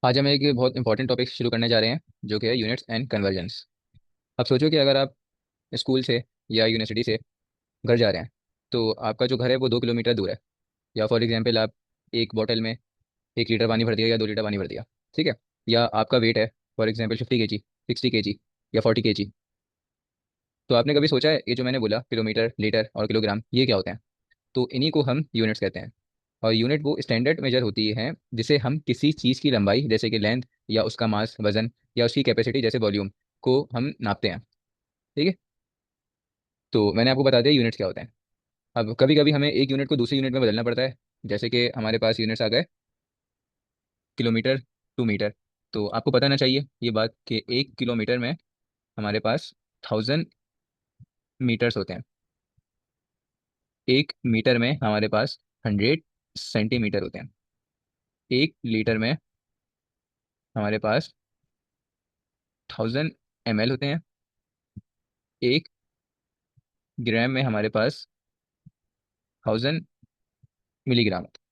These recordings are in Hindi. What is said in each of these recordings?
आज हम एक बहुत इंपॉर्टेंट टॉपिक शुरू करने जा रहे हैं जो कि है यूनिट्स एंड कन्वर्जन्स। अब सोचो कि अगर आप स्कूल से या यूनिवर्सिटी से घर जा रहे हैं तो आपका जो घर है वो 2 किलोमीटर दूर है। या फॉर एग्जांपल आप एक बोतल में 1 लीटर पानी भर दिया या 2 लीटर पानी भर दिया। ठीक है। या आपका वेट है फॉर एग्जांपल 50 केजी, 60 केजी या 40 केजी। तो आपने कभी सोचा है ये जो मैंने बोला किलोमीटर, लीटर और किलोग्राम ये क्या होते हैं? तो इन्हीं को हम यूनिट्स कहते हैं। और यूनिट वो स्टैंडर्ड मेजर होती है जिसे हम किसी चीज़ की लंबाई जैसे कि लेंथ या उसका मास वजन या उसकी कैपेसिटी जैसे वॉल्यूम को हम नापते हैं। ठीक है। तो मैंने आपको बता दिया यूनिट्स क्या होते हैं। अब कभी कभी हमें एक यूनिट को दूसरी यूनिट में बदलना पड़ता है। जैसे कि हमारे पास यूनिट्स आ गए किलोमीटर टू मीटर। तो आपको पता ना चाहिए ये बात कि 1 किलोमीटर में हमारे पास 1000 मीटर्स होते हैं। 1 मीटर में हमारे पास 100 सेंटीमीटर होते हैं। 1 लीटर में हमारे पास 1000 ml होते हैं। 1 ग्राम में हमारे पास 1000 मिलीग्राम होता है।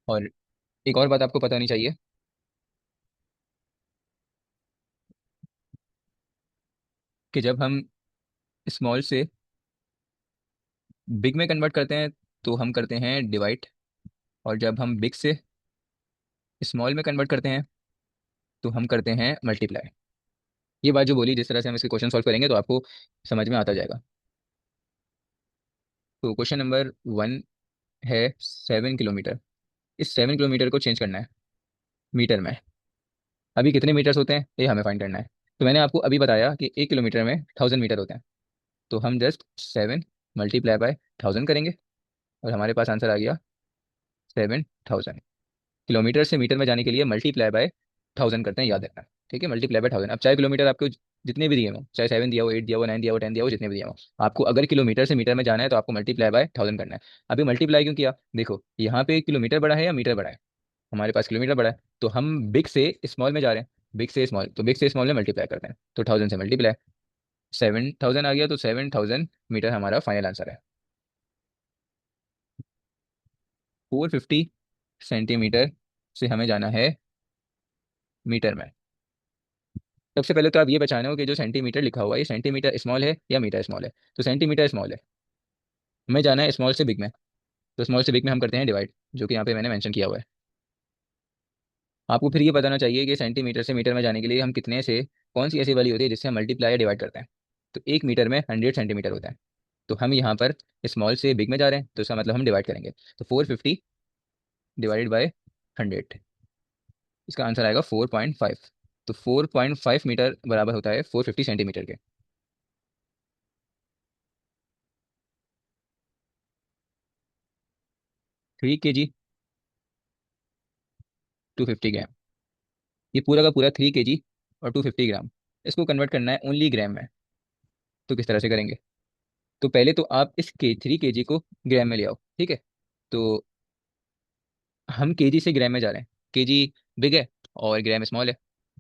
और एक और बात आपको पता नहीं चाहिए कि जब हम स्मॉल से बिग में कन्वर्ट करते हैं तो हम करते हैं डिवाइड। और जब हम बिग से स्मॉल में कन्वर्ट करते हैं तो हम करते हैं मल्टीप्लाई। ये बात जो बोली, जिस तरह से हम इसके क्वेश्चन सॉल्व करेंगे तो आपको समझ में आता जाएगा। तो क्वेश्चन नंबर 1 है 7 किलोमीटर। इस 7 किलोमीटर को चेंज करना है मीटर में। अभी कितने मीटर्स होते हैं ये हमें फाइंड करना है। तो मैंने आपको अभी बताया कि 1 किलोमीटर में 1000 मीटर होते हैं। तो हम जस्ट 7 × 1000 करेंगे और हमारे पास आंसर आ गया 7000। किलोमीटर से मीटर में जाने के लिए मल्टीप्लाई बाय 1000 करते हैं, याद रखना। ठीक है, मल्टीप्लाई बाय 1000। अब चाहे किलोमीटर आपको जितने भी दिए हो, चाहे 7 दिया हो, 8 दिया हो, 9 दिया हो, 10 दिया हो, जितने भी दिया हो, आपको अगर किलोमीटर से मीटर में जाना है तो आपको मल्टीप्लाई बाय 1000 करना है। अभी मल्टीप्लाई क्यों किया? देखो यहाँ पे किलोमीटर बड़ा है या मीटर बड़ा है? हमारे पास किलोमीटर बड़ा है। तो हम बिग से स्मॉल में जा रहे हैं। बिग से स्मॉल, तो बिग से स्मॉल में मल्टीप्लाई करते हैं तो 1000 से मल्टीप्लाई। 7000 आ गया तो 7000 मीटर हमारा फाइनल आंसर है। 450 सेंटीमीटर से हमें जाना है मीटर में। सबसे पहले तो आप ये पहचानो कि जो सेंटीमीटर लिखा हुआ है ये सेंटीमीटर स्मॉल है या मीटर स्मॉल है। तो सेंटीमीटर स्मॉल है, हमें जाना है स्मॉल से बिग में। तो स्मॉल से बिग में हम करते हैं डिवाइड, जो कि यहाँ पे मैंने मेंशन किया हुआ है। आपको फिर ये बताना चाहिए कि सेंटीमीटर से मीटर में जाने के लिए हम कितने से कौन सी ऐसी वाली होती है जिससे हम मल्टीप्लाई या डिवाइड करते हैं। तो 1 मीटर में 100 सेंटीमीटर होता है। तो हम यहाँ पर स्मॉल से बिग में जा रहे हैं तो इसका मतलब हम डिवाइड करेंगे। तो 450 डिवाइडेड बाय 100, इसका आंसर आएगा 4.5। तो 4.5 मीटर बराबर होता है 450 सेंटीमीटर के। 3 केजी 250 ग्राम। ये पूरा का पूरा 3 केजी और 250 ग्राम। इसको कन्वर्ट करना है ओनली ग्राम में। तो किस तरह से करेंगे? तो पहले तो आप इस के 3 केजी को ग्राम में ले आओ। ठीक है। तो हम केजी से ग्राम में जा रहे हैं। केजी बिग है और ग्राम स्मॉल है।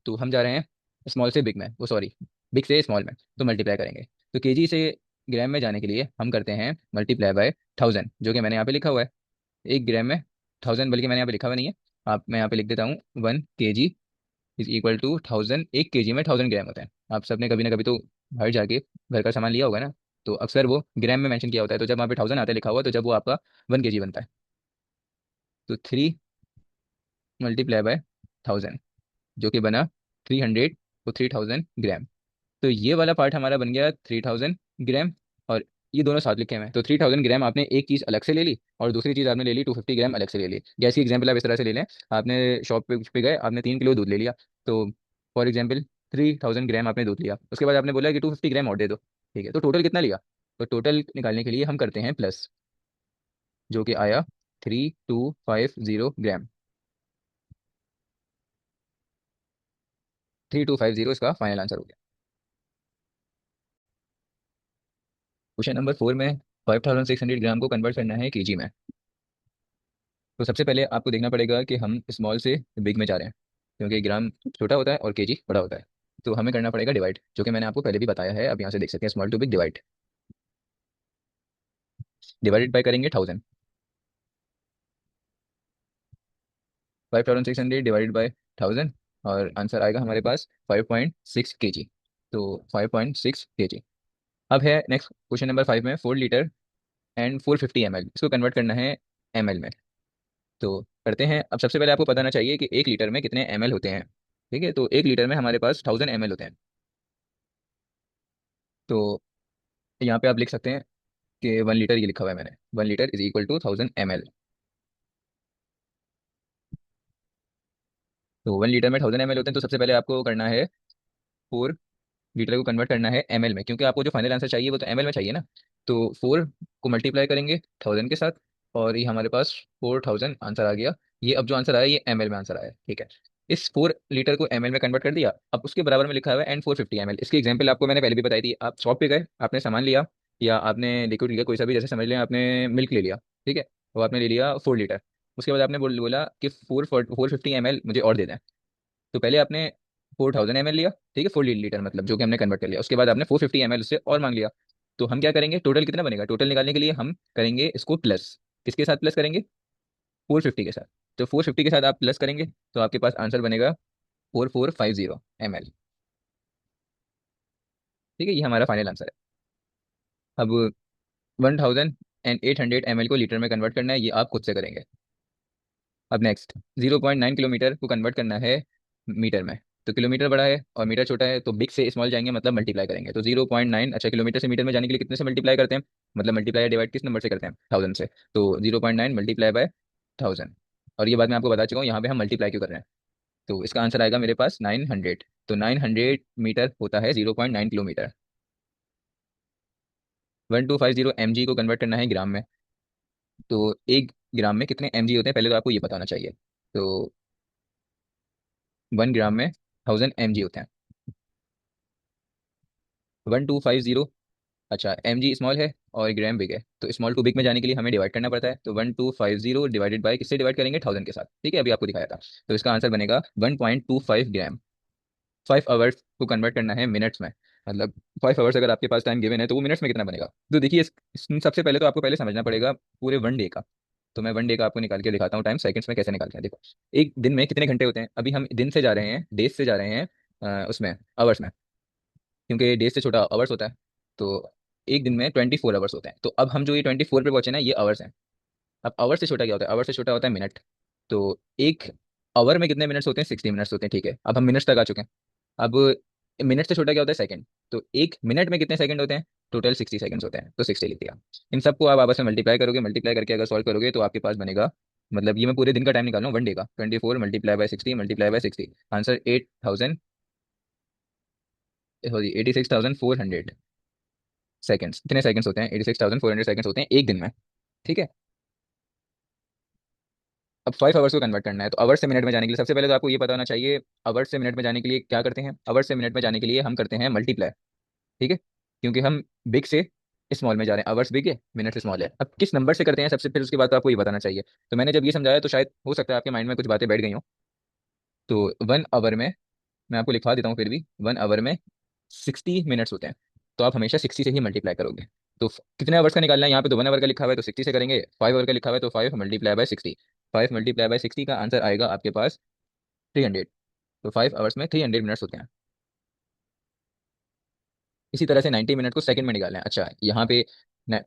तो हम जा रहे हैं स्मॉल से बिग में, वो सॉरी, बिग से स्मॉल में। तो मल्टीप्लाई करेंगे। तो केजी से ग्राम में जाने के लिए हम करते हैं मल्टीप्लाई बाय 1000, जो कि मैंने यहाँ पे लिखा हुआ है। 1 ग्राम में 1000, बल्कि मैंने यहाँ पे लिखा हुआ नहीं है। आप मैं यहाँ पे लिख देता हूँ 1 KG is equal to 1000। 1 KG में 1000 ग्राम होता है। आप सबने कभी ना कभी तो बाहर जाके घर का सामान लिया होगा ना, तो अक्सर वो ग्राम में मेंशन किया होता है। तो जब वहाँ पे 1000 आता है लिखा हुआ, तो जब वो आपका 1 केजी बनता है। तो 3 × 1000 जो कि बना 300 और 3000 ग्राम। तो ये वाला पार्ट हमारा बन गया 3000 ग्राम। और ये दोनों साथ लिखे हुए हैं। तो 3000 ग्राम आपने एक चीज़ अलग से ले ली और दूसरी चीज़ आपने ले ली 250 ग्राम अलग से ले ली। जैसी एग्जाम्पल आप इस तरह से ले लें। आपने शॉप पे गए, आपने 3 किलो दूध ले लिया। तो फॉर एग्जाम्पल 3000 ग्राम आपने दूध लिया, उसके बाद आपने बोला कि 250 ग्राम और दे दो। ठीक है, तो टोटल कितना लिया? तो टोटल निकालने के लिए हम करते हैं प्लस, जो कि आया 3250 ग्राम। 3250 इसका फाइनल आंसर हो गया। क्वेश्चन नंबर 4 में 5600 ग्राम को कन्वर्ट करना है केजी में। तो सबसे पहले आपको देखना पड़ेगा कि हम स्मॉल से बिग में जा रहे हैं, क्योंकि ग्राम छोटा होता है और केजी बड़ा होता है। तो हमें करना पड़ेगा डिवाइड, जो कि मैंने आपको पहले भी बताया है। अब यहाँ से देख सकते हैं small to big divide. Divided by करेंगे 1000। 5600 डिवाइडेड बाई 1000, और आंसर आएगा हमारे पास 5.6 kg। तो 5.6 kg। अब है नेक्स्ट क्वेश्चन नंबर 5 में 4 लीटर एंड 450 ml, इसको कन्वर्ट करना है ml में। तो करते हैं। अब सबसे पहले आपको पता होना चाहिए कि 1 लीटर में कितने ml होते हैं। ठीक है, तो 1 लीटर में हमारे पास 1000 ml होते हैं। तो यहाँ पे आप लिख सकते हैं कि 1 लीटर, ये लिखा हुआ है मैंने, 1 litre is equal to 1000 ml। तो 1 लीटर में 1000 ml होते हैं, तो सबसे पहले आपको करना है 4 लीटर को कन्वर्ट करना है ml में, क्योंकि आपको जो फाइनल आंसर चाहिए वो तो ml में चाहिए ना। तो 4 को मल्टीप्लाई करेंगे 1000 के साथ, और ये हमारे पास 4000 आंसर आ गया। ये अब जो आंसर आया ये ml में आंसर आया। ठीक है, इस 4 लीटर को ml में कन्वर्ट कर दिया। अब उसके बराबर में लिखा हुआ है N450 ml। इसकी एग्जाम्पल आपको मैंने पहले भी बताई थी। आप शॉप पे गए, आपने सामान लिया, या आपने लिक्विड लिया कोई सा भी, जैसे समझ लें आपने मिल्क ले लिया। ठीक है, वो आपने ले लिया 4 लीटर। उसके बाद आपने बोला कि 450 ml मुझे और दे दें। तो पहले आपने 4000 ml लिया, ठीक है, 4 लीटर मतलब, जो कि हमने कन्वर्ट कर लिया। उसके बाद आपने 450 ml उससे और मांग लिया। तो हम क्या करेंगे, टोटल कितना बनेगा, टोटल निकालने के लिए हम करेंगे इसको प्लस। किसके साथ प्लस करेंगे, 450 के साथ। तो 450 के साथ आप प्लस करेंगे तो आपके पास आंसर बनेगा 4450 ml। ठीक है, ये हमारा फाइनल आंसर है। अब 1800 ml को लीटर में कन्वर्ट करना है, ये आप खुद से करेंगे। अब नेक्स्ट 0.9 किलोमीटर को कन्वर्ट करना है मीटर में। तो किलोमीटर बड़ा है और मीटर छोटा है, तो बिग से स्मॉल जाएंगे, मतलब मल्टीप्लाई करेंगे। तो 0.9, अच्छा, किलोमीटर से मीटर में जाने के लिए कितने से मल्टीप्लाई करते हैं, मतलब मल्टीप्लाई डिवाइड किस नंबर से करते हैं, 1000 से। तो 0.9 मल्टीप्लाई बाय 1000। और ये बात मैं आपको बता चुका हूँ, यहाँ पे हम मल्टीप्लाई क्यों कर रहे हैं। तो इसका आंसर आएगा मेरे पास 900। तो 900 मीटर होता है 0.9 किलोमीटर। 1250 mg को कन्वर्ट करना है ग्राम में। तो 1 ग्राम में कितने mg होते हैं, पहले तो आपको ये पता होना चाहिए। तो 1 ग्राम में 1000 mg होते हैं। 1250, अच्छा, mg स्मॉल है और ग्राम बिग है, तो स्मॉल टू बिग में जाने के लिए हमें डिवाइड करना पड़ता है। तो 1250 डिवाइडेड बाय किससे डिवाइड करेंगे, 1000 के साथ। ठीक है, अभी आपको दिखाया था। तो इसका आंसर बनेगा 1.25 ग्राम। 5 आवर्स को कन्वर्ट करना है मिनट्स में, मतलब 5 आवर्स अगर आपके पास टाइम गिवन है तो वो मिनट्स में कितना बनेगा। तो देखिए सबसे पहले तो आपको पहले समझना पड़ेगा पूरे 1 डे का। तो मैं 1 डे का आपको निकाल के दिखाता हूँ, टाइम सेकंड्स में कैसे निकालते हैं। देखो, एक दिन में कितने घंटे होते हैं, अभी हम दिन से जा रहे हैं, डेज से जा रहे हैं उसमें आवर्स में, क्योंकि डेज से छोटा आवर्स होता है। तो एक दिन में 24 आवर्स होते हैं। तो अब हम जो ये 24 पे पहुंचे ना, ये आवर्स हैं। अब आवर से छोटा क्या होता है, आवर से छोटा होता है मिनट। तो एक आवर में कितने मिनट्स होते हैं, 60 मिनट्स होते हैं। ठीक है, अब हम मिनट्स तक आ चुके हैं। अब मिनट से छोटा क्या होता है, सेकंड। तो 1 मिनट में कितने सेकंड होते हैं, टोटल 60 सेकंड्स होते हैं। तो 60 लिख दिया। इन सबको आप आपस में मल्टीप्लाई करोगे, मल्टीप्लाई करके अगर सॉल्व करोगे तो आपके पास बनेगा, मतलब ये मैं पूरे दिन का टाइम निकाल रहा हूँ, 1 डे का, 24 multiply by 60 multiply by 60, answer 8000, sorry 86,400 seconds. कितने सेकंड्स होते हैं, 86,400 सेकंड्स होते हैं एक दिन में। ठीक है, अब 5 आवर्स को कन्वर्ट करना है। तो आवर्स से मिनट में जाने के लिए सबसे पहले तो आपको ये पता होना चाहिए, आवर्स से मिनट में जाने के लिए क्या करते हैं, आवर्स से मिनट में जाने के लिए हम करते हैं मल्टीप्लाई। ठीक है, क्योंकि हम बिग से स्मॉल में जा रहे हैं, आवर्स बिग है, मिनट स्मॉल है। अब किस नंबर से करते हैं सबसे, फिर उसके बाद तो आपको ये बताना चाहिए। तो मैंने जब ये समझाया तो शायद हो सकता है आपके माइंड में कुछ बातें बैठ गई हों। तो 1 आवर में, मैं आपको लिखवा देता हूँ फिर भी, 1 आवर में 60 मिनट्स होते हैं। तो आप हमेशा 60 से ही मल्टीप्लाई करोगे। तो कितने आवर्स का निकालना है, यहाँ पे तो 1 आवर का लिखा हुआ है तो 60 से करेंगे, 5 आवर का लिखा हुआ है तो 5 मल्टीप्लाई बाय 60, 5 मल्टीप्लाई बाय 60 का आंसर आएगा आपके पास 300। तो 5 आवर्स में 300 मिनट्स होते हैं। इसी तरह से 90 मिनट को सेकंड में निकालना है। अच्छा, यहाँ पे न,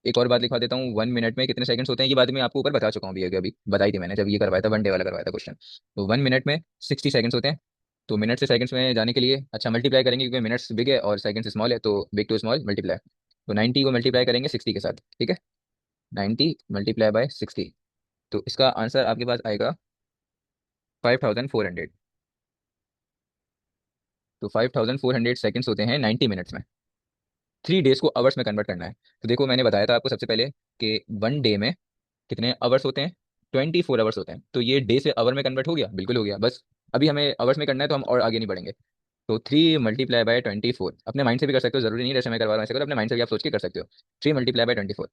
एक और बात लिखवा देता हूँ, 1 मिनट में कितने सेकंड्स होते हैं, ये बात मैं आपको ऊपर बता चुका हूँ अभी, अभी बताई थी मैंने जब ये करवाया था, 1 डे वाला करवाया था क्वेश्चन। तो 1 मिनट में 60 सेकंड्स होते हैं। तो मिनट से सेकंड्स में जाने के लिए, अच्छा, मल्टीप्लाई करेंगे क्योंकि मिनट्स बिग है और सेकंड्स स्मॉल है, तो बिग टू स्मॉल मल्टीप्लाई। तो 90 को मल्टीप्लाई करेंगे 60 के साथ। ठीक है, 90 मल्टीप्लाई बाय 60, तो इसका आंसर आपके पास आएगा 5400। तो 5400 सेकंड्स होते हैं 90 मिनट्स में। 3 डेज को आवर्स में कन्वर्ट करना है। तो देखो, मैंने बताया था आपको सबसे पहले कि 1 डे में कितने आवर्स होते हैं, 24 आवर्स होते हैं। तो ये डे से आवर में कन्वर्ट हो गया, बिल्कुल हो गया। बस अभी हमें आवर्स में करना है, तो हम और आगे नहीं बढ़ेंगे। तो 3 मल्टीप्लाई बाय 24, अपने माइंड से भी कर सकते हो, जरूरी नहीं जैसे मैं करवा रहा हूँ ऐसे करो, अपने माइंड से भी आप सोच के कर सकते हो। 3 मल्टीप्लाई बाय 24,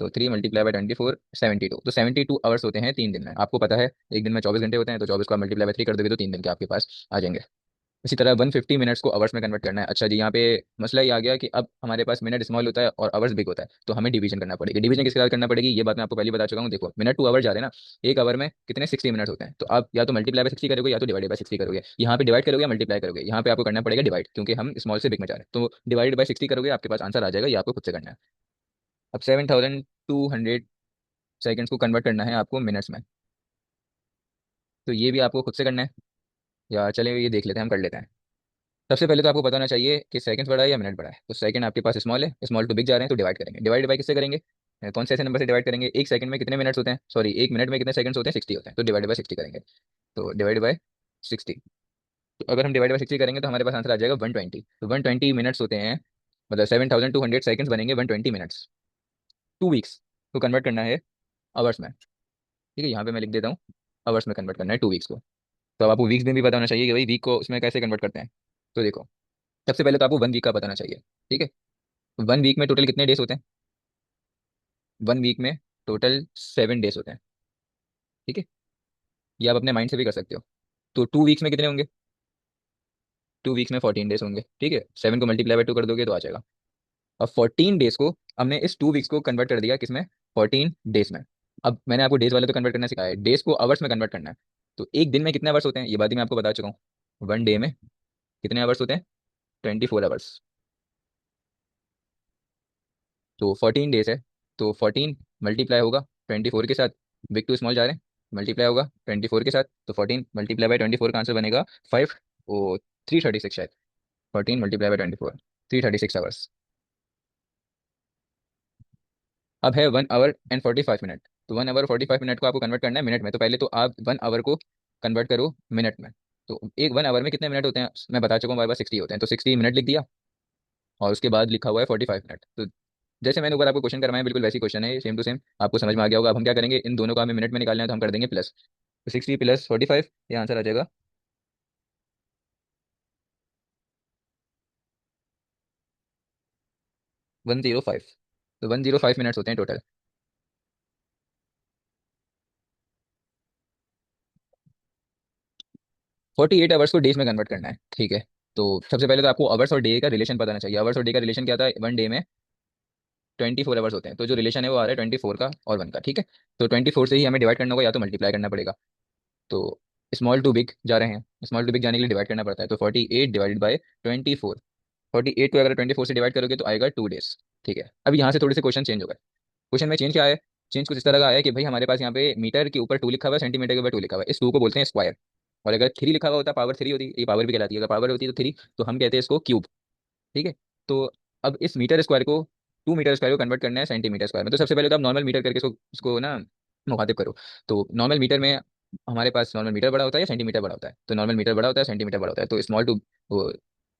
तो 3 मल्टीप्लाई बाय 24 72। तो 72 आवर्स होते हैं 3 दिन में। आपको पता है एक दिन में 24 घंटे होते हैं, तो 24 का मल्टीप्लाई बाय 3 कर दोगे तो 3 दिन के आपके पास आ जाएंगे। इसी तरह 150 मिनट्स को आवर्स में कन्वर्ट करना है। अच्छा जी, यहाँ पे मसला ये आ गया कि अब हमारे पास मिनट स्मॉल होता है और आवर्स बिग होता है, तो हमें डिवीजन करना पड़ेगा। डिवीजन किसके साथ करना पड़ेगी, ये बात मैं आपको पहले बता चुका हूँ। देखो, मिनट टू आवर जा रहे हैं ना, एक आवर में कितने 60 मिनट्स होते हैं, तो आप या तो मल्टीप्लाई बाय 60 करोगे या तो डिवाइडेड बाय 60 करोगे। यहाँ पे डिवाइड करोगे या मल्टीप्लाई करोगे, यहाँ पे आपको करना पड़ेगा डिवाइड, क्योंकि हम स्मॉल से बिग में जा रहे हैं। तो डिवाइडेड बाय 60 करोगे, आपके पास आंसर आ जाएगा, ये आपको खुद से करना है। अब 7200 सेकेंड्स को कन्वर्ट करना है आपको मिनट्स में, तो ये भी आपको खुद से करना है। या चले ये देख लेते हैं, हम कर लेते हैं। सबसे पहले तो आपको पता होना चाहिए कि सेकंड बड़ा है या मिनट बड़ा है। तो सेकंड आपके पास स्मॉल है, स्मॉल टू बिग जा रहे हैं, तो डिवाइड करेंगे। डिवाइड बाय किससे करेंगे, कौन से ऐसे नंबर से डिवाइड करेंगे, एक सेकंड में कितने मिनट्स होते हैं, सॉरी एक मिनट में कितने सेकंड्स होते हैं, 60 होते हैं, तो डिवाइड बाय 60 करेंगे। तो डिवाइड बाय 60, तो अगर हम डिवाइड बाय 60 करेंगे तो हमारे पास आंसर आ जाएगा 120। तो 120 मिनट्स होते हैं, मतलब 7200 सेकंड्स बनेंगे 120 मिनट्स। 2 वीक्स को कन्वर्ट करना है आवर्स में। ठीक है, यहाँ पे मैं लिख देता हूँ, आवर्स में कन्वर्ट करना है 2 वीक्स को। तो अब आपको वीक्स में भी पता होना चाहिए कि भाई वीक को उसमें कैसे कन्वर्ट करते हैं। तो देखो, सबसे पहले तो आपको 1 वीक का बताना चाहिए। ठीक है, 1 वीक में टोटल कितने डेज होते हैं, 1 वीक में टोटल 7 डेज होते हैं। ठीक है, ये आप अपने माइंड से भी कर सकते हो। तो 2 वीक्स में कितने होंगे, 2 वीक्स में 14 डेज होंगे। ठीक है, 7 को मल्टीप्लाई बाय 2 कर दोगे तो आ जाएगा। अब 14 डेज को हमने इस 2 वीक्स को कन्वर्ट कर दिया किसमें, 14 डेज में। अब मैंने आपको डेज वाले तो कन्वर्ट करना सिखाया है, डेज को आवर्स में कन्वर्ट करना है। तो एक दिन में कितने आवर्स होते हैं, ये बात ही मैं आपको बता चुका हूँ। 1 डे में कितने आवर्स होते हैं, 24 आवर्स। तो 14 डेज है, तो 14 मल्टीप्लाई होगा 24 के साथ, बिग टू स्मॉल जा रहे हैं, मल्टीप्लाई होगा 24 के साथ, तो 14 मल्टीप्लाई बाय 24 का आंसर बनेगा 5, ओ 336 शायद। 14 मल्टीप्लाई बाय 24, 336 आवर्स। अब है 1 आवर एंड 45 मिनट। तो 1 आवर 45 मिनट को आपको कन्वर्ट करना है मिनट में, तो पहले तो आप 1 आवर को कन्वर्ट करो मिनट में। तो एक 1 आवर में कितने मिनट होते हैं, मैं बता चुका हूँ, हमारे पास 60 होते हैं, तो 60 मिनट लिख दिया, और उसके बाद लिखा हुआ है 45 मिनट। तो जैसे मैंने ऊपर आपको क्वेश्चन करवाया है, बिल्कुल वैसी क्वेश्चन है ये, सेम टू सेम आपको समझ में आ गया होगा। अब हम क्या करेंगे, इन दोनों का हमें मिनट में निकालना है, तो हम कर देंगे प्लस। तो 60 प्लस 45, ये आंसर आ जाएगा 105। तो 105 मिनट्स होते हैं टोटल। 48 आवर्स को डेज में कन्वर्ट करना है। ठीक है, तो सबसे पहले तो आपको आवर्स और डे का रिलेशन पता होना चाहिए। आवर्स और डे का रिलेशन क्या था, 1 डे में 24 आवर्स होते हैं, तो जो रिलेशन है वो आ रहा है 24 का और 1 का। ठीक है, तो 24 से ही हमें डिवाइड करना होगा या तो मल्टीप्लाई करना पड़ेगा। तो स्मॉल टू बिग जा रहे हैं, स्मॉल टू बिग जाने के लिए डिवाइड करना पड़ता है, तो 48 डिवाइडेड बाई 24। 48 को अगर 24 से डिवाइड करोगे तो आएगा 2 डेज। ठीक है, अब यहाँ से थोड़े से क्वेश्चन चेंज हो गए। क्वेश्चन में चेंज क्या है, चेंज कुछ इस तरह का आया कि भाई हमारे पास यहाँ पे मीटर के ऊपर 2 लिखा हुआ है, सेंटीमीटर के ऊपर 2 लिखा हुआ है, इस 2 को बोलते हैं स्क्वायर। और अगर 3 लिखा हुआ होता, पावर 3 होती, ये पावर भी कहलाती है, अगर पावर होती तो 3, तो हम कहते हैं इसको क्यूब। ठीक है, तो अब इस मीटर स्क्वायर को, 2 मीटर स्क्वायर को कन्वर्ट करना है सेंटीमीटर स्क्वायर में। तो सबसे पहले तो आप नॉर्मल मीटर करके इसको ना मुखातिब करो। तो नॉर्मल मीटर में हमारे पास नॉर्मल मीटर बड़ा होता है या सेंटीमीटर बड़ा होता है, तो नॉर्मल मीटर बड़ा होता है, सेंटीमीटर बड़ा होता है। तो स्मॉल टू वो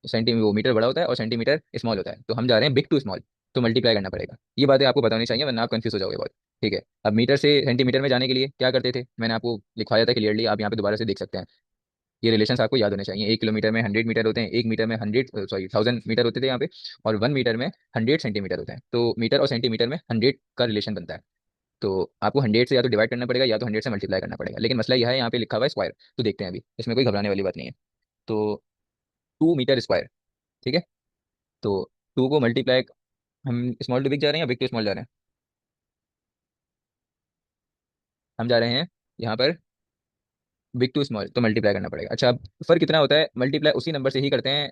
वो मीटर बड़ा होता है और सेंटीमीटर स्मॉल होता है, तो हम जा रहे हैं बिग टू स्मॉल, तो मल्टीप्लाई करना पड़ेगा। ये बातें आपको बतानी चाहिए, वरना आप कंफ्यूज हो जाओगे बहुत। ठीक है, अब मीटर से सेंटीमीटर में जाने के लिए क्या करते थे, मैंने आपको लिखवाया था क्लियरली, आप यहाँ पे दोबारा से देख सकते हैं। ये रिलेशंस आपको याद होने चाहिए। 1 किलोमीटर में 100 मीटर होते हैं, 1 मीटर में 1000 मीटर होते थे यहाँ पे, और 1 मीटर में 100 सेंटीमीटर होते हैं। तो मीटर और सेंटीमीटर में 100 का रिलेशन बनता है। तो आपको 100 से या तो डिवाइड करना पड़ेगा या तो 100 से मल्टीप्लाई करना पड़ेगा, लेकिन मसला यह है यहाँ पे लिखा हुआ है स्क्वायर। तो देखते हैं अभी, इसमें कोई घबराने वाली बात नहीं है। तो 2 मीटर स्क्वायर। ठीक है, तो 2 को मल्टीप्लाई, हम स्मॉल टू बिग जा रहे हैं या बिग टू स्मॉल जा रहे हैं, हम जा रहे हैं यहाँ पर बिग टू स्मॉल, तो मल्टीप्लाई करना पड़ेगा। अच्छा, अब फर्क कितना होता है, मल्टीप्लाई उसी नंबर से ही करते हैं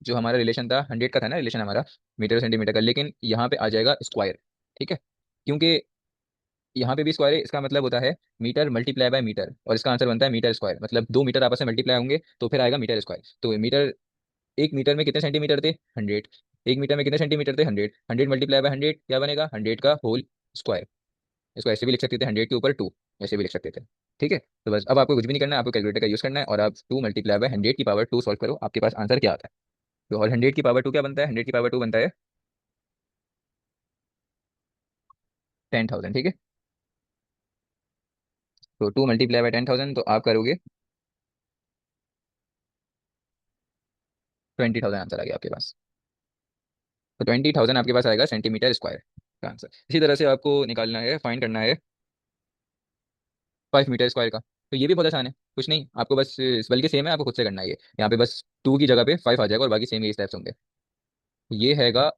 जो हमारा रिलेशन था, 100 का था ना रिलेशन हमारा, मीटर सेंटीमीटर का, लेकिन यहाँ पे आ जाएगा स्क्वायर। ठीक है, क्योंकि यहाँ पे भी स्क्वायर है, इसका मतलब होता है मीटर मल्टीप्लाई बाय मीटर, और इसका आंसर बनता है मीटर स्क्वायर। मतलब 2 मीटर आपस में मल्टीप्लाई होंगे तो फिर आएगा मीटर स्क्वायर। तो मीटर, 1 मीटर में कितने सेंटीमीटर थे, 100। 1 मीटर में कितने सेंटीमीटर थे, 100। 100 मल्टीप्लाई बाय 100 क्या बनेगा, 100 का होल स्क्वायर। इसको ऐसे भी लिख सकते थे, 100 के ऊपर 2, ऐसे भी लिख सकते थे। ठीक है, तो बस अब आपको कुछ भी नहीं करना है, आपको कैलकुलेटर का यूज करना है, और आप 2 मल्टीप्लाई बाय 100 की पावर 2 सॉल्व करो, आपके पास आंसर क्या आता है। तो और 100 की पावर 2 क्या बनता है, 100 की पावर 2 बनता है 10,000। ठीक है, तो 2 मल्टीप्लाई बाय 10,000, तो आप करोगे 20,000, आंसर आ गया आपके पास। तो 20,000 आपके पास आएगा सेंटीमीटर स्क्वायर का आंसर। इसी तरह से आपको निकालना है, फाइंड करना है 5 मीटर स्क्वायर का। तो ये भी बहुत आसान है, कुछ नहीं आपको बस, बल्कि सेम है, आपको खुद से करना है ये। यहाँ पे बस 2 की जगह पे 5 आ जाएगा और बाकी सेम यही स्टेप्स होंगे। ये हैगा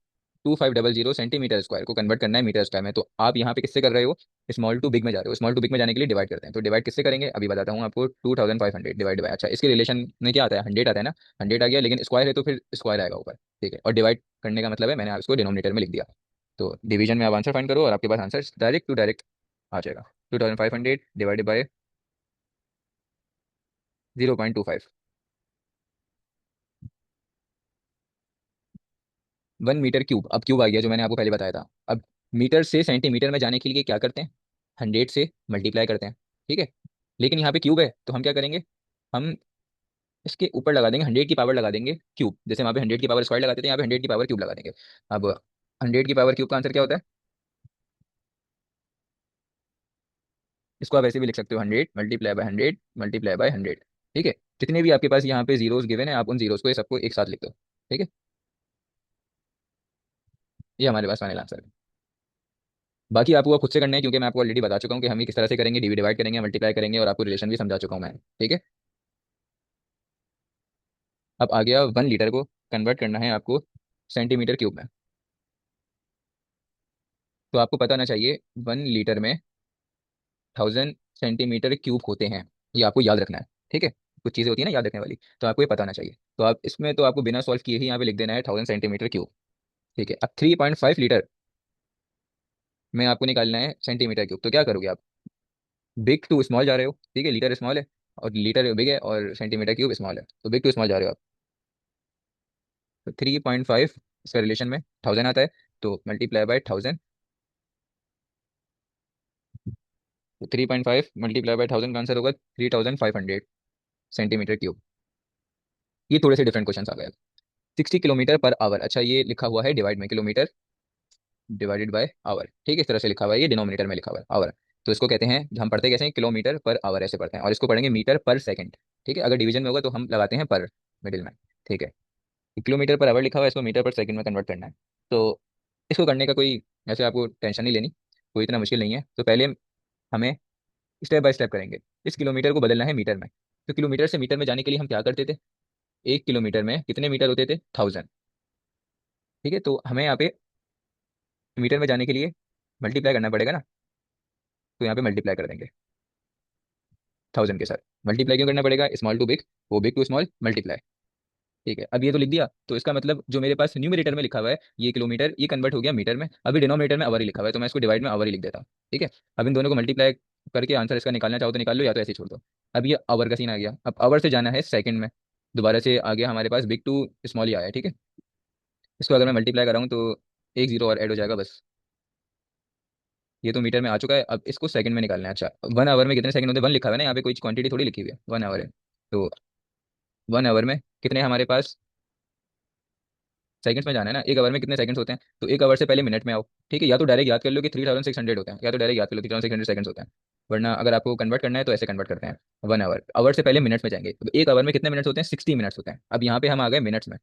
2500 सेंटीमीटर स्क्वायर को कन्वर्ट करना है मीटर स्क्वायर में। तो आप यहाँ पे किससे कर रहे हो, स्मॉल टू बिग में जा रहे हो। स्मॉल टू बिग में जाने के लिए डिवाइड करते हैं, तो डिवाइड किससे करेंगे अभी बताता हूँ आपको। 2500 डिवाइड बाय, अच्छा इसके रिलेशन में क्या आता है, 100 आता है ना। 100 आ गया, लेकिन स्क्वायर है तो फिर स्क्वायर आएगा ऊपर, ठीक है। और डिवाइड करने का मतलब है मैंने इसको डिनोमिनेटर में लिख दिया। तो डिवीजन में आप आंसर फाइंड करो और आपके पास आंसर डायरेक्ट टू डायरेक्ट आ जाएगा। 2500 डिवाइडेड बाय 0.25, 1 मीटर क्यूब। अब क्यूब आ गया जो मैंने आपको पहले बताया था। अब मीटर से सेंटीमीटर में जाने के लिए क्या करते हैं, 100 से मल्टीप्लाई करते हैं, ठीक है। लेकिन यहाँ पे क्यूब है तो हम क्या करेंगे, हम इसके ऊपर लगा देंगे 100 की पावर, लगा देंगे क्यूब। जैसे वहाँ पे 100 की पावर स्क्वायर लगाते थे, यहाँ पे 100 की पावर क्यूब लगा देंगे। अब 100 की पावर क्यूब का आंसर क्या होता है, इसको आप ऐसे भी लिख सकते हो, 100 × 100 मल्टीप्लाई बाय 100, ठीक है। जितने भी आपके पास यहाँ पे जीरोस गिवन है, आप उन जीरोस को ये सबको एक साथ लिख दो, ठीक है। ये हमारे पास फाइनल आंसर है। बाकी आपको खुद से करना है, क्योंकि मैं आपको ऑलरेडी बता चुका हूँ कि हम ये किस तरह से करेंगे, डिवाइड करेंगे, मल्टीप्लाई करेंगे, और आपको रिलेशन भी समझा चुका हूँ मैं, ठीक है। अब आ गया 1 लीटर को कन्वर्ट करना है आपको सेंटीमीटर क्यूब में। तो आपको पता होना चाहिए 1 लीटर में 1000 सेंटीमीटर क्यूब होते हैं, ये आपको याद रखना है, ठीक है। कुछ चीज़ें होती है ना याद रखने वाली, तो आपको ये पता होना चाहिए। तो आप इसमें तो आपको बिना सॉल्व किए ही यहाँ पे लिख देना है 1000 सेंटीमीटर क्यूब, ठीक है। अब 3.5 लीटर में आपको निकालना है सेंटीमीटर क्यूब। तो क्या करोगे आप, बिग टू स्मॉल जा रहे हो, ठीक है। लीटर स्मॉल है और लीटर बिग है और सेंटीमीटर क्यूब स्मॉल है, तो बिग टू स्मॉल जा रहे हो आप। तो 3.5 इसका रिलेशन में 1000 आता है, तो मल्टीप्लाई बाय 1000। तो 3.5 मल्टीप्लाई बाय 1000 का आंसर होगा 3500 सेंटीमीटर क्यूब। ये थोड़े से डिफरेंट क्वेश्चन आ गए। 60 किलोमीटर पर आवर, अच्छा ये लिखा हुआ है डिवाइड में, किलोमीटर डिवाइडेड बाय आवर, ठीक है। इस तरह से लिखा हुआ है, ये डिनोमिनेटर में लिखा हुआ है आवर। तो इसको कहते हैं, हम पढ़ते कैसे हैं, किलोमीटर पर आवर ऐसे पढ़ते हैं, और इसको पढ़ेंगे मीटर पर सेकंड, ठीक है। अगर डिवीजन में होगा तो हम लगाते हैं पर मिडिल में, ठीक है। किलोमीटर पर आवर लिखा हुआ है, इसको मीटर पर सेकंड में कन्वर्ट करना है। तो इसको करने का कोई ऐसे आपको टेंशन नहीं लेनी, कोई इतना मुश्किल नहीं है। तो पहले हमें स्टेप बाय स्टेप करेंगे। इस किलोमीटर को बदलना है मीटर में। तो किलोमीटर से मीटर में जाने के लिए हम क्या करते थे, 1 किलोमीटर में कितने मीटर होते थे, 1000, ठीक है। तो हमें यहाँ पे मीटर में जाने के लिए मल्टीप्लाई करना पड़ेगा ना, तो यहाँ पे मल्टीप्लाई कर देंगे 1000 के साथ। मल्टीप्लाई क्यों करना पड़ेगा, स्मॉल टू बिग, वो बिग टू स्मॉल मल्टीप्लाई, ठीक है। अब ये तो लिख दिया, तो इसका मतलब जो मेरे पास न्यूमरेटर में लिखा हुआ है ये किलोमीटर, ये कन्वर्ट हो गया मीटर में। अभी डिनोमिनेटर में आवर ही लिखा हुआ है, तो मैं इसको डिवाइड में आवर ही लिख देता हूँ, ठीक है। अब इन दोनों को मल्टीप्लाई करके आंसर इसका निकालना चाहो तो निकाल लो, या तो ऐसे ही छोड़ दो। अब ये आवर का सीन आ गया, अब आवर से जाना है सेकंड में, दोबारा से आ गया हमारे पास, बिग टू स्मॉल ही आया है, ठीक है। इसको अगर मैं मल्टीप्लाई कराऊँ तो एक जीरो और ऐड हो जाएगा बस। ये तो मीटर में आ चुका है, अब इसको सेकंड में निकालना है। अच्छा 1 आवर में कितने सेकंड होते हैं, 1 लिखा हुआ है ना यहाँ पे, कोई क्वांटिटी थोड़ी लिखी हुई है, 1 आवर है। तो 1 आवर में कितने हमारे पास सेकंड्स में जाना है ना, 1 आवर में कितने सेकंड्स होते हैं, तो 1 आवर से पहले मिनट में आओ, ठीक है। या तो डायरेक्ट याद कर लो कि 3600 होते हैं, या तो डायरेक्ट याद कर लो 3600 सेकंड्स होते हैं। वरना अगर आपको कन्वर्ट करना है तो ऐसे कन्वर्ट करते हैं, 1 आवर, आवर से पहले मिनट्स में जाएंगे। तो 1 आवर में कितने मिनट्स होते हैं, 60 मिनट्स होते हैं। अब यहाँ पे हम आ गए मिनट्स में,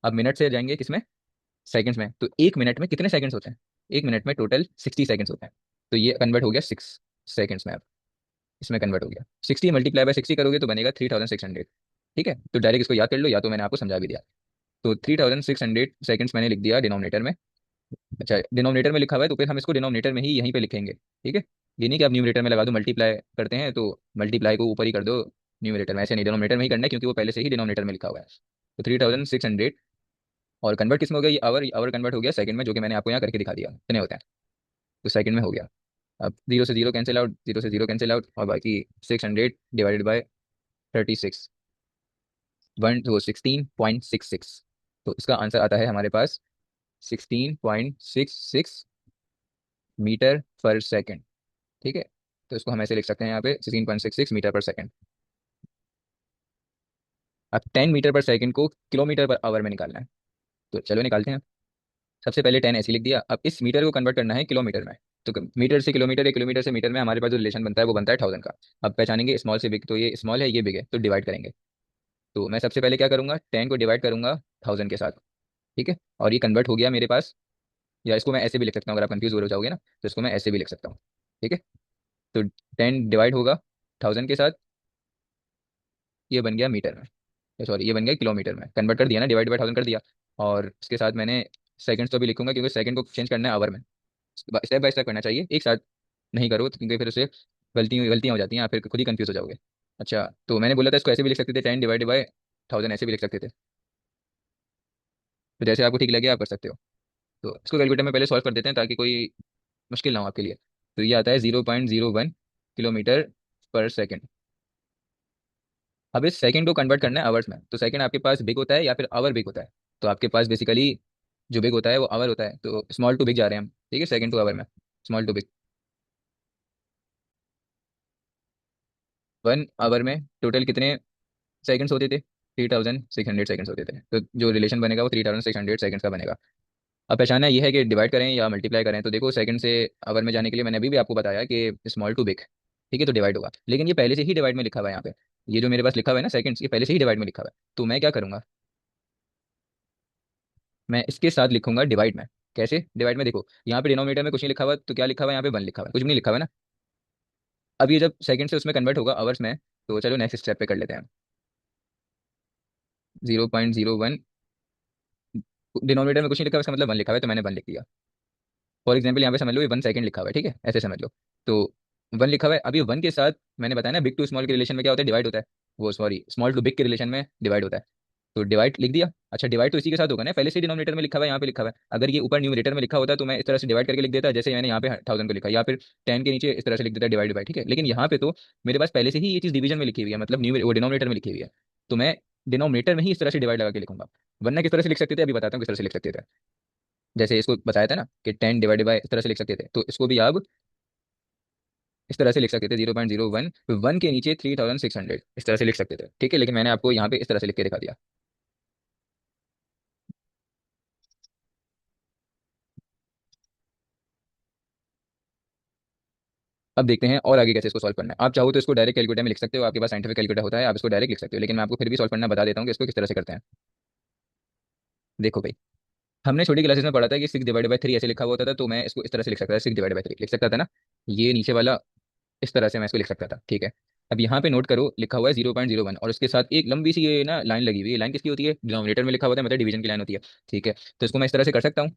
अब मिनट से जाएंगे किसमें, सेकंड्स में। तो 1 मिनट में कितने सेकंड्स होते हैं, 1 मिनट में टोटल 60 सेकंड्स होते हैं। तो ये कन्वर्ट हो गया 6 सेकंड्स में, अब इसमें कन्वर्ट हो गया। 60 × 60 करोगे तो बनेगा 3600, ठीक है। तो डायरेक्ट इसको याद कर लो, या तो मैंने आपको समझा भी दिया। तो 3600 सेकंड्स मैंने लिख दिया डिनोमिनेटर में। अच्छा डिनोमिनेटर में लिखा हुआ है तो फिर हम इसको डिनोमिनेटर में ही यहीं पे लिखेंगे, ठीक है। ये नहीं कि आप न्यूमरेटर में लगा दो, मल्टीप्लाई करते हैं तो मल्टीप्लाई को ऊपर ही कर दो न्यूमरेटर में, ऐसे नहीं, डिनोमिनेटर में ही करना है, क्योंकि वो पहले से ही डिनोमिनेटर में लिखा हुआ है। तो 3600, और कन्वर्ट किसमें हो गया, ये आवर, आवर कन्वर्ट हो गया सेकंड में, जो कि मैंने आपको यहाँ करके दिखा दिया कितने होते हैं। तो सेकंड में हो गया। अब जीरो से जीरो कैंसिल आउट, जीरो से जीरो कैंसिल आउट, और बाकी 600 डिवाइडेड बाय 36, 16.66। तो इसका आंसर आता है हमारे पास 16.66 मीटर पर सेकंड, ठीक है। तो इसको हम ऐसे लिख सकते हैं यहाँ पे 16.66 मीटर पर सेकंड। अब 10 मीटर पर सेकंड को किलोमीटर पर आवर में निकालना है, तो चलो निकालते हैं। सबसे पहले 10 ऐसे लिख दिया, अब इस मीटर को कन्वर्ट करना है किलोमीटर में। तो मीटर से किलोमीटर या किलोमीटर से मीटर में हमारे पास जो रिलेशन बनता है वो बनता है 1000 का। अब पहचानेंगे स्मॉल से बिग, तो ये स्मॉल है ये बिग है, तो डिवाइड करेंगे। तो मैं सबसे पहले क्या करूंगा, 10 को डिवाइड करूंगा 1000 के साथ, ठीक है। और ये कन्वर्ट हो गया मेरे पास, या इसको मैं ऐसे भी लिख सकता हूँ, अगर आप कंफ्यूज हो जाओगे ना तो इसको मैं ऐसे भी लिख सकता हूँ, ठीक है। तो 10 डिवाइड होगा 1000 के साथ, ये बन गया मीटर में, सॉरी ये बन गया किलोमीटर में, कन्वर्ट कर दिया ना, डिवाइड बाई 1000 कर दिया। और उसके साथ मैंने सेकंड्स तो भी लिखूंगा, क्योंकि सेकंड को चेंज करना है आवर में। स्टेप बाय स्टेप करना चाहिए, एक साथ नहीं करो तो, क्योंकि फिर उससे गलतियाँ हो जाती हैं, आप फिर खुद ही कंफ्यूज हो जाओगे। अच्छा, तो मैंने बोला था इसको ऐसे भी लिख सकते थे, 10 डिवाइड बाय 1000, ऐसे भी लिख सकते थे। तो जैसे आपको ठीक लगे आप कर सकते हो। तो इसको कैलकुलेटर में पहले सॉल्व कर देते हैं, ताकि कोई मुश्किल ना हो आपके लिए। तो ये आता है 0.01 किलोमीटर पर सेकेंड। अब इस सेकंड को कन्वर्ट करना है आवर्स में, तो सेकंड आपके पास बिग होता है या फिर आवर बिग होता है? तो आपके पास बेसिकली जो बिग होता है वो आवर होता है, तो स्मॉल टू बिग जा रहे हैं हम, ठीक है, सेकंड टू आवर में, स्मॉल टू बिग। 1 आवर में टोटल कितने सेकंड्स होते थे? 3600 सेकंड्स होते थे, तो जो रिलेशन बनेगा वो 3600 सेकंड्स का बनेगा। अब पहचाना ये है कि डिवाइड करें या मल्टीप्लाई करें, तो देखो सेकंड से आवर में जाने के लिए मैंने अभी भी आपको बताया कि स्मॉल टू बिग, ठीक है, तो डिवाइड होगा, लेकिन ये पहले से ही डिवाइड में लिखा हुआ है यहाँ पे। ये जो मेरे पास लिखा हुआ है ना सेकंड्स, ये पहले से ही डिवाइड में लिखा हुआ है, तो मैं क्या करूंगा, मैं इसके साथ लिखूंगा डिवाइड में। कैसे डिवाइड में? देखो यहाँ पे डिनोमिनेटर में कुछ नहीं लिखा हुआ, तो क्या लिखा हुआ है यहाँ पे? 1 लिखा हुआ है, कुछ भी नहीं लिखा हुआ है ना। अब ये जब सेकंड से उसमें कन्वर्ट होगा आवर्स में, तो चलो नेक्स्ट स्टेप पे कर लेते हैं। 0.01, डिनोमिनेटर में कुछ नहीं लिखा हुआ, इसका मतलब 1 लिखा हुआ है, तो मैंने 1 लिख दिया। फॉर एग्जाम्पल यहाँ पे समझ लो ये 1 सेकंड लिखा हुआ है, ठीक है, ऐसे समझ लो। तो 1 लिखा हुआ है, अभी 1 के साथ मैंने बताया ना बिग टू स्मॉल के रिलेशन में क्या होता है? डिवाइड होता है। वो सॉरी, स्मॉल टू बिग के रिलेशन में डिवाइड होता है। तो डिवाइड लिख दिया। अच्छा, डिवाइड तो इसी के साथ होगा ना, पहले से डिनोमिनेटर में लिखा हुआ है, यहाँ पे लिखा हुआ है। अगर ये ऊपर न्यूमरेटर में लिखा होता तो मैं इस तरह से डिवाइड करके लिख देता, जैसे मैंने यहाँ पे 1000 को लिखा, या फिर 10 के नीचे इस तरह से लिख देता डिवाइड बाई, ठीक है। लेकिन यहाँ पे तो मेरे पास पहले से ही ये चीज़ डिवीजन में लिखी हुई है, मतलब न्यू वो डिनोमिनेटर में लिखी हुई है। तो मैं डिनोमिनेटर में ही इस तरह से डिवाइड लगा के लिखूंगा। वरना किस तरह से लिख सकते थे, अभी बताता हूँ किस तरह से लिख सकते थे। जैसे इसको बताया था ना कि 10 डिवाइड बाई इस तरह से लिख सकते थे, तो इसको भी आप इस तरह से लिख सकते थे, 0.01, वन के नीचे 3600, इस तरह से लिख सकते थे, ठीक है। लेकिन मैंने आपको यहाँ पे इस तरह से लिख के दिखा दिया। अब देखते हैं और आगे कैसे इसको सॉल्व करना है। आप चाहो तो इसको डायरेक्ट कैलकुलेटर में लिख सकते हो, आपके पास साइंटिफिक कैलकुलेटर होता है, आप इसको डायरेक्ट लिख सकते हो, लेकिन मैं आपको फिर भी सॉल्व करना बता देता हूँ कि इसको किस तरह से करते हैं। देखो भाई, हमने छोटी क्लासेस में पढ़ा था कि 6 डिवाइड बाई 3 ऐसे लिखा हुआ होता था, तो मैं इसको इस तरह से लिख सकता था, 6 डिवाइड बाई 3 लिख सकता था ना। ये नीचे वाला इस तरह से मैं इसको लिख सकता था, ठीक है। अब यहाँ पे नोट करो, लिखा हुआ है 0.01, और उसके साथ एक लंबी सी ये ना लाइन लगी हुई है। लाइन किसकी होती है? डिनोमिनेटर में लिखा होता है, मतलब डिवीजन की लाइन होती है, ठीक है। तो इसको मैं इस तरह से कर सकता हूँ,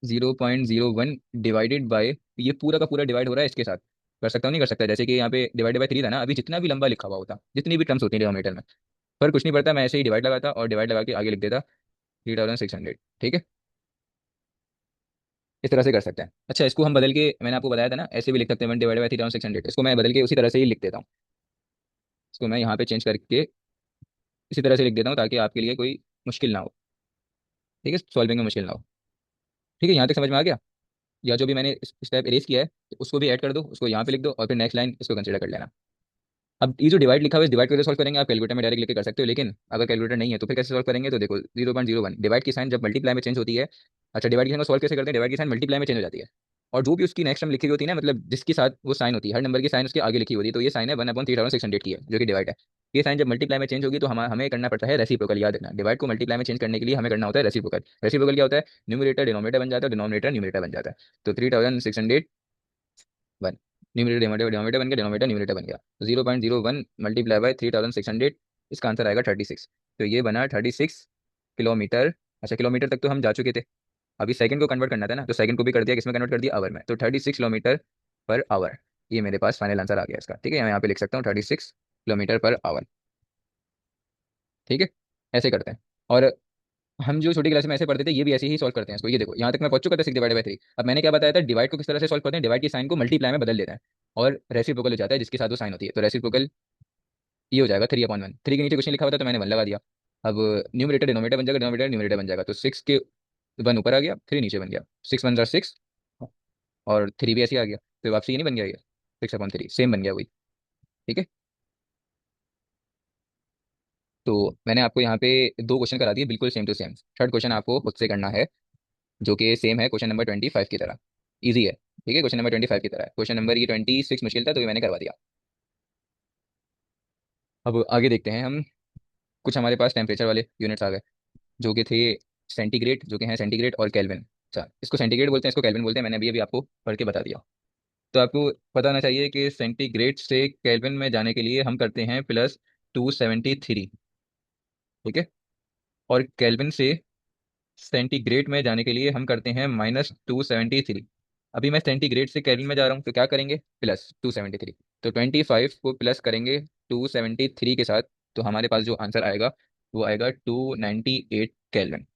0.01 डिवाइडेड बाय, ये पूरा का पूरा डिवाइड हो रहा है इसके साथ। कर सकता हूँ नहीं कर सकता? जैसे कि यहाँ पे डिवाइडेड बाई 3 था ना, अभी जितना भी लंबा लिखा हुआ होता, जितनी भी टर्म्स होती है डिनोमिनेटर में, पर कुछ नहीं पड़ता, मैं ऐसे ही डिवाइड लगाता और डिवाइड लगा के आगे लिख देता 3600, ठीक है। इस तरह से कर सकते हैं। अच्छा, इसको हम बदल के, मैंने आपको बताया था ना, ऐसे भी लिख सकते हैं 1 डिवाइड बाई 3600, इसको मैं बदल के उसी तरह से ही लिख देता हूँ। इसको मैं यहाँ पे चेंज करके इसी तरह से लिख देता हूँ, ताकि आपके लिए कोई मुश्किल ना हो, ठीक है, सॉल्विंग में मुश्किल ना हो। ठीक है, यहाँ तक समझ में आ गया? या जो भी मैंने स्टेप इरेज किया है, तो उसको भी ऐड कर दो, उसको यहाँ पे लिख दो, और फिर नेक्स्ट लाइन इसको कंसिडर कर लेना। अब ये जो डिवाइड लिखा हुआ है, इस डिवाइड करके सॉल्व करेंगे, आप कैलकुलेटर में डायरेक्ट लेके कर सकते हो, लेकिन अगर कैलकुलेटर नहीं है तो फिर कैसे सॉल्व करेंगे? तो देखो 0.01, डिवाइड की साइन जब मल्टीप्लाई में चेंज होती है। अच्छा, डिवाइड की साइन को सॉल्व कैसे करते हैं? डिवाइड की साइन मल्टीप्लाई में चेंज हो जाती है, और जो भी उसकी नेक्स्ट टर्म लिखी हुई होती है ना, मतलब जिसके साथ वो साइन होती है, हर नंबर की साइन उसके आगे लिखी होती है, तो ये साइन है 1/3600 की है, जो कि डिवाइड है। ये साइन जब मल्टीप्लाई में चेंज होगी तो हमें करना पड़ता है रेसिप्रोकल। याद रखना, डिवाइड को मल्टीप्लाई में चेंज करने के लिए हमें करना होता है रेसिप्रोकल। रेसिप्रोकल क्या होता है? न्यूमरेटर डिनोमिनेटर बन जाता है, डिनोमिनेटर न्यूमरेटर बन जाता है। तो 3600 न्यूमरेटर डिनोमिनेटर डिनोमिनेटर बन गया, डिनोमिनेटर न्यूमरेटर बन गया। 0.01 मल्टीप्लाई बाय 3600, इसका आंसर आएगा 36। तो ये बना 36 किलोमीटर। अच्छा, किलोमीटर तक तो हम जा चुके थे, अभी सेकंड को कन्वर्ट करना था ना, तो सेकंड को भी कर दिया, किसमें कन्वर्ट कर दिया? आवर में, तो 36 किलोमीटर पर आवर। ये मेरे पास फाइनल आंसर आ गया इसका, ठीक है। मैं यहाँ पे लिख सकता हूँ 36 किलोमीटर पर आवर, ठीक है। ऐसे करते हैं। और हम जो छोटी क्लास में ऐसे पढ़ते थे, ये भी ऐसे ही सॉल्व करते हैं इसको। ये देखो यहाँ तक मैं पहुंच चुका था 6 डिवाइड बाई 3। अब मैंने क्या बताया था, डिवाइड को किस तरह से सॉल्व करते हैं? डिवाइड की साइन को मल्टीप्लाई में बदल देते हैं, और रेसिप्रोकल हो जाता है जिसके साथ वो साइन होती है, तो रेसिप्रोकल ये हो जाएगा 3/1। 3 के नीचे कुछ नहीं लिखा हुआ था, तो मैंने 1 लगा दिया। अब न्यूमरेटर डिनोमिनेटर बन जाएगा, डिनोमिनेटर न्यूमरेटर बन जाएगा, तो 6 के 1 ऊपर आ गया, 3 नीचे बन गया, 6 1 6, और 3 भी ऐसे ही आ गया, तो वापसी ये नहीं बन गया, ये 6/3 सेम बन गया वही, ठीक है। तो मैंने आपको यहाँ पे 2 क्वेश्चन करा दिए बिल्कुल same to same. Third question आपको खुद से करना है, जो कि सेम है क्वेश्चन नंबर 25 की तरह, ईजी है, ठीक है। क्वेश्चन नंबर 25 की तरह है, क्वेश्चन नंबर ये 26 मुश्किल था, तो ये मैंने करवा दिया। अब आगे देखते हैं हम। कुछ हमारे पास टेम्परेचर वाले यूनिट्स आ गए, जो कि थे सेंटीग्रेड, जो कि हैं सेंटीग्रेड और केल्विन। अच्छा, इसको सेंटीग्रेड बोलते हैं, इसको केल्विन बोलते हैं, मैंने अभी अभी आपको पढ़ के बता दिया। तो आपको पता होना चाहिए कि सेंटीग्रेड से केल्विन में जाने के लिए हम करते हैं +273। ठीक है। और केल्विन से सेंटीग्रेड में जाने के लिए हम करते हैं -273। अभी मैं सेंटीग्रेड से केल्विन में जा रहा हूँ तो क्या करेंगे, +273। तो 25 को प्लस करेंगे 273 के साथ, तो हमारे पास जो आंसर आएगा वो आएगा 298 केल्विन।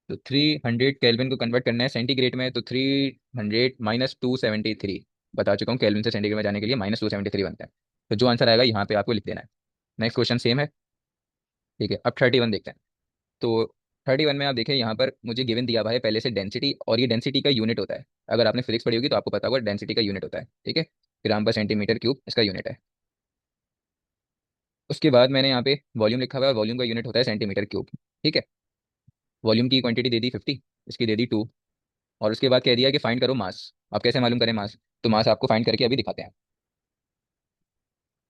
तो 300 केल्विन को कन्वर्ट करना है सेंटीग्रेड में, तो 300 -273 बता चुका हूँ, केल्विन से सेंटीग्रेड में जाने के लिए -273 बनता है। तो जो आंसर आएगा यहाँ पे आपको लिख देना है। नेक्स्ट क्वेश्चन सेम है। ठीक है, अब 31 देखते हैं। तो 31 में आप देखें, यहाँ पर मुझे गिवन दिया हुआ है पहले से डेंसिटी, और ये डेंसिटी का यूनिट होता है। अगर आपने फिजिक्स पढ़ी होगी तो आपको पता होगा डेंसिटी का यूनिट होता है। ठीक है, ग्राम पर सेंटीमीटर क्यूब इसका यूनिट है। उसके बाद मैंने यहाँ पे वॉल्यूम लिखा हुआ है, वॉल्यूम का यूनिट होता है सेंटीमीटर क्यूब। ठीक है, वॉल्यूम की क्वांटिटी दे दी 50, इसकी दे दी 2, और उसके बाद कह दिया कि फाइंड करो मास। आप कैसे मालूम करें मास, तो मास आपको फाइंड करके अभी दिखाते हैं।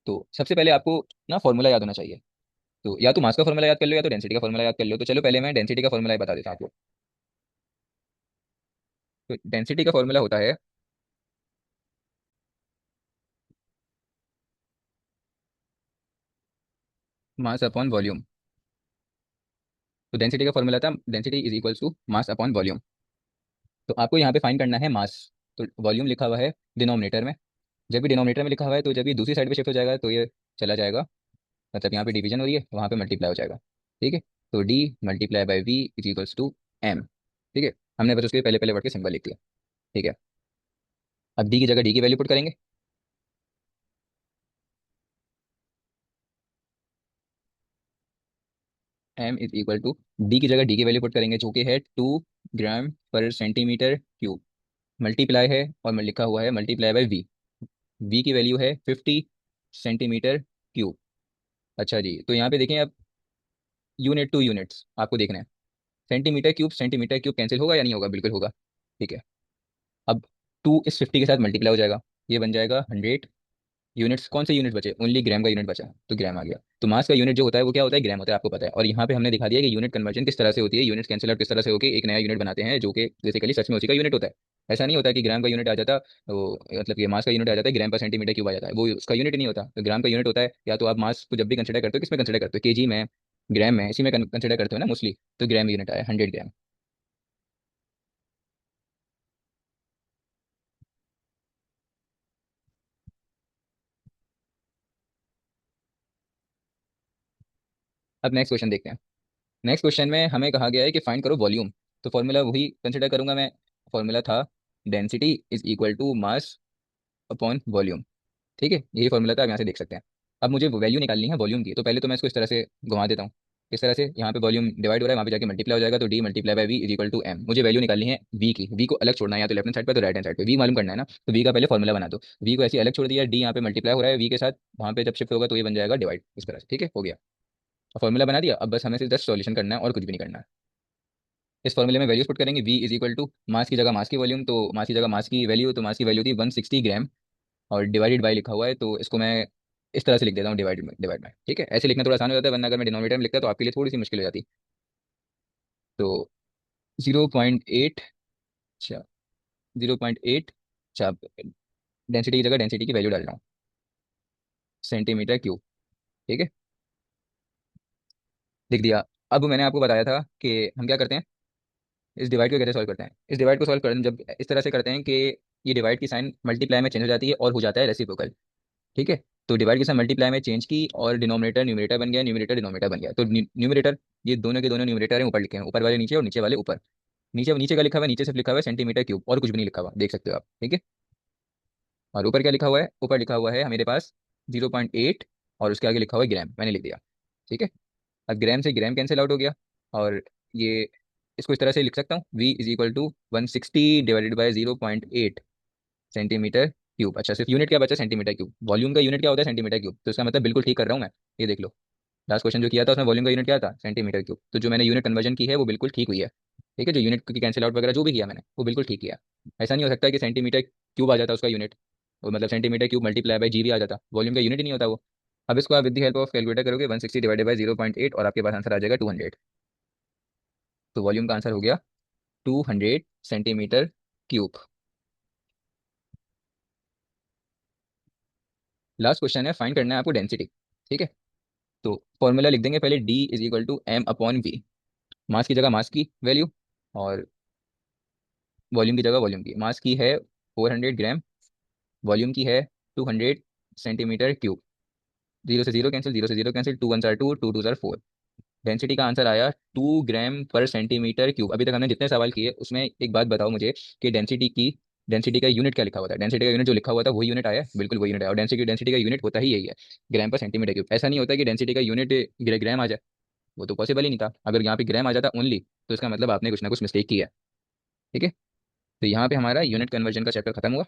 तो सबसे पहले आपको ना फॉर्मूला याद होना चाहिए। तो या तो मास का फॉर्मूला याद कर लो या तो डेंसिटी का फॉर्मूला याद कर लो। तो चलो पहले मैं डेंसिटी का फॉर्मूला बता देता हूँ आपको। तो डेंसिटी का फॉर्मूला होता है मास अपॉन वॉल्यूम। तो डेंसिटी का फॉर्मूला था density is equals to mass upon volume. तो आपको यहाँ पे फाइंड करना है मास। तो वॉल्यूम लिखा हुआ है डिनोमिनेटर में। जब भी डिनोमिनेटर में लिखा हुआ है तो जब भी दूसरी साइड पे शिफ्ट हो जाएगा तो ये चला जाएगा, मतलब यहाँ पे डिवीजन हो रही है, वहाँ पे मल्टीप्लाई हो जाएगा। ठीक है, तो D × V is equals to M। ठीक है, हमने बस उसके पहले पहले वर्ड के सिंबल लिख दिया। ठीक है, अब डी की जगह डी की वैल्यू पुट करेंगे। M is equal to D की जगह डी की वैल्यू पुट करेंगे, जो कि है 2 ग्राम पर सेंटीमीटर क्यूब। मल्टीप्लाई है और लिखा हुआ है मल्टीप्लाई बाई वी। वी की वैल्यू है 50 सेंटीमीटर क्यूब। अच्छा जी, तो यहाँ पे देखें आप, यूनिट टू यूनिट्स आपको देखना है। सेंटीमीटर क्यूब कैंसिल होगा या नहीं होगा, बिल्कुल होगा। ठीक है, अब 2 इस 50 के साथ मल्टीप्लाई हो जाएगा, ये बन जाएगा 100। यूनिट्स कौन से यूनिट बचे, ओनली ग्राम का यूनिट बचा, तो ग्राम आ गया। तो मास का यूनिट जो होता है वो क्या होता है, ग्राम होता है, आपको पता है। और यहाँ पे हमने दिखा दिया कि यूनिट कन्वर्जन किस तरह से होती है, यूनिट कैंसिल आउट किस तरह से होकर एक नया यूनिट बनाते हैं, जो कि बेसिकली सच में उसी का यूनिट होता है। ऐसा नहीं होता कि ग्राम का यूनिट आ जाता, वो मतलब कि मास का यूनिट आ जाता है ग्राम पर सेंटीमीटर क्यूब आ जाता है, वो उसका यूनिट नहीं होता। तो ग्राम का यूनिट होता है, या तो आप मास को जब भी कंसिडर करते हो किस में कंसिडर करते हो, केजी में, ग्राम में, इसी में कंसिडर करते हो ना मोस्टली। तो ग्राम यूनिट आया 100 ग्राम। अब नेक्स्ट क्वेश्चन देखते हैं। नेक्स्ट क्वेश्चन में हमें कहा गया है कि फाइंड करो वॉल्यूम। तो फॉर्मूला वही कंसिडर करूंगा मैं। फॉर्मूला था density is equal to mass upon volume. ठीक है, यही फॉर्मूला था, आप यहाँ से देख सकते हैं। अब मुझे वैल्यू निकालनी है वॉल्यूम की, तो पहले तो मैं इसको इस तरह से घुमा देता हूँ। इस तरह से यहाँ पे वॉल्यूम डिवाइड हो रहा है, वहाँ पे जाके मल्टीप्लाई हो जाएगा, तो D × V is equal to M। मुझे वैल्यू निकालनी है वी की। वी को अलग छोड़ना है, या तो लेफ्ट हैंड साइड पे तो राइट हैंड साइड पे। वी मालूम करना है ना, तो वी का पहले फॉर्मूला बना दो। वी को ऐसे अलग छोड़ दिया, डी यहाँ पे मल्टीप्लाई हो रहा है वी के साथ, वहाँ पे जब शिफ्ट होगा तो ये बन जाएगा डिवाइड, इस तरह से। ठीक है, हो गया। फॉर्मूला बना दिया, अब बस हमें सिर्फ जस्ट सॉल्यूशन करना है और कुछ भी नहीं करना है। इस फॉर्मूले में वैल्यूज पुट करेंगे। V is equal to mass की जगह मास की वॉल्यूम, तो मास की जगह मास की वैल्यू, तो मास की वैल्यू थी 160 ग्राम, और डिवाइडेड बाय लिखा हुआ है, तो इसको मैं इस तरह से लिख देता हूँ, डिवाइड में। ठीक है, ऐसे लिखना थोड़ा आसान हो जाता है, वरना अगर मैं डिनोमिनेटर में लिखता तो आपके लिए थोड़ी सी मुश्किल हो जाती। तो 0.8, अच्छा 0.8, अच्छा डेंसिटी की जगह डेंसिटी की वैल्यू डाल रहा हूँ, सेंटीमीटर क्यूब। ठीक है, लिख दिया। अब मैंने आपको बताया था कि हम क्या करते हैं, इस डिवाइड को कैसे सॉल्व करते हैं। इस डिवाइड को सॉल्व करते जब इस तरह से करते हैं कि ये डिवाइड की साइन मल्टीप्लाई में चेंज हो जाती है और हो जाता है रेसिप्रोकल। ठीक है, तो डिवाइड के साथ मल्टीप्लाई में चेंज की, और डिनोमिनेटर न्यूमरेटर बन गया, न्यूमरेटर डिनोमिनेटर बन गया। तो न्यूमरेटर, ये दोनों के दोनों न्यूमरेटर हैं, ऊपर लिखे हैं, ऊपर वाले नीचे और नीचे वाले ऊपर। नीचे नीचे का लिखा हुआ है, नीचे सिर्फ लिखा हुआ है सेंटीमीटर क्यूब, और कुछ भी नहीं लिखा हुआ, देख सकते हो आप। ठीक है, और ऊपर क्या लिखा हुआ है, ऊपर लिखा हुआ है मेरे पास 0.8, और उसके आगे लिखा हुआ है ग्राम, मैंने लिख दिया। ठीक है, अब ग्राम से ग्राम कैंसिल आउट हो गया, और ये इसको इस तरह से लिख सकता हूँ, V is equal to 160 divided by 0.8 centimetre cube. अच्छा, सिर्फ यूनिट क्या बचा, सेंटीमीटर क्यूब। वॉल्यूम का यूनिट क्या होता है, सेंटीमीटर क्यूब, तो इसका मतलब बिल्कुल ठीक कर रहा हूँ मैं। ये देख लो, लास्ट क्वेश्चन जो किया था उसमें वॉल्यूम का यूनिट क्या था, सेंटीमीटर क्यूब। तो जो मैंने यूनिट कन्वर्जन की है वो बिल्कुल ठीक हुई है। ठीक है, जो यूनिट की कैंसिल आउट वगैरह जो भी किया मैंने वो बिल्कुल ठीक किया। ऐसा नहीं हो सकता कि सेंटीमीटर क्यूब आ जाता उसका यूनिट, वो मतलब सेंटीमीटर क्यूब मल्टीप्लाई बाई जी भी आ जाता, वॉल्यूम का यूनिट ही नहीं होता वो। अब इसको आप with the help of calculator करोगे, 160 डिवाइडेड बाई 0.8, और आपके पास आंसर आ जाएगा 200। तो वॉल्यूम का आंसर हो गया 200 सेंटीमीटर क्यूब। लास्ट क्वेश्चन है, फाइंड करना है आपको डेंसिटी। ठीक है, तो फॉर्मूला लिख देंगे पहले, D is equal to M upon V. Mass की जगह मास की वैल्यू, और वॉल्यूम की जगह वॉल्यूम की। मास की है 400 ग्राम, वॉल्यूम की है 200 सेंटीमीटर क्यूब। जीरो से जीरो कैंसिल, जीरो से जीरो कैंसिल, टू वन जार टू, टू टू जार फोर। डेंसिटी का आंसर आया 2 ग्राम पर सेंटीमीटर क्यूब। अभी तक हमने जितने सवाल किए उसमें एक बात बताओ मुझे कि डेंसिटी का यूनिट क्या लिखा हुआ था। डेंसिटी का यूनिट जो लिखा हुआ था वही यूनिट आया है, बिल्कुल वही यूनिट आया। और डेंसिटी डेंसिटी का यूनिट होता ही यही है, ग्राम पर सेंटीमीटर क्यूब। ऐसा नहीं होता कि डेंसिटी का यूनिट ग्राम आ जाए, वो तो पॉसिबल ही नहीं था। अगर यहाँ पे ग्राम आ जाता ओनली तो इसका मतलब आपने कुछ ना कुछ मिस्टेक किया है। ठीक है, तो यहाँ पे हमारा यूनिट कन्वर्जन का चैप्टर खत्म हुआ।